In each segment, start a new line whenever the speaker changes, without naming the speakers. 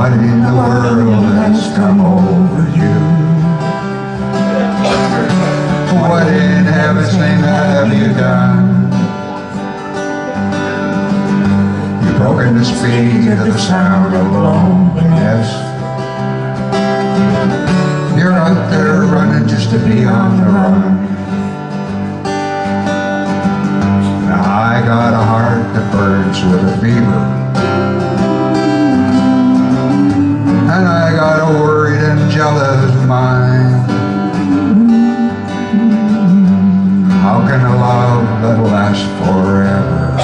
What in the world has come over you? What in heaven's name have you done? You've broken the speed of the sound of loneliness. You're out there running just to be on the run. Now I got a heart that burns with a fever, and I got a worried and jealous mind. How can a love that lasts forever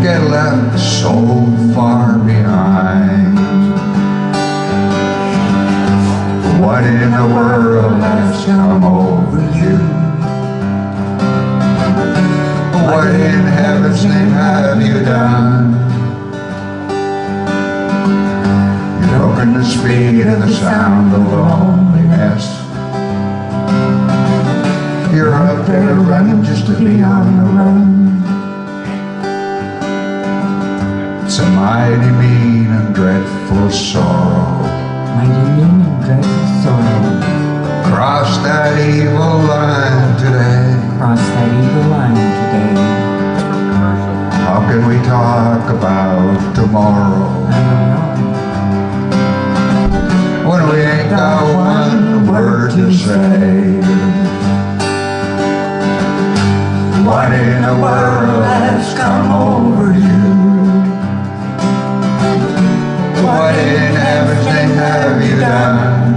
get left so far behind? What in the world has come over you? What in heaven's name have you done? You've broken the speed of the sound of loneliness. You're out there running just to be on the run. It's a mighty mean and dreadful sorrow.
Mighty mean and dreadful sorrow.
Cross that evil line today.
Cross that evil line today.
How can we talk about tomorrow
I don't know.
when we ain't got one word to say? What in the world has come over you? What in heaven's name have you done?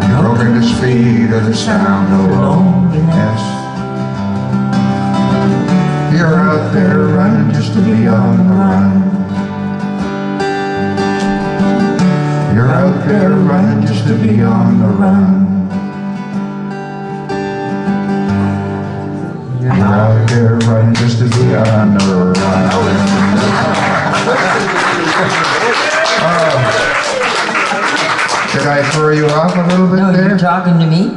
You've broken the speed of the sound of loneliness. You're out there running just to be on the run. You're out there running just to be on the run. You're out there running just to be on the run. Should I throw you off a little bit
No,
there?
you're talking to me?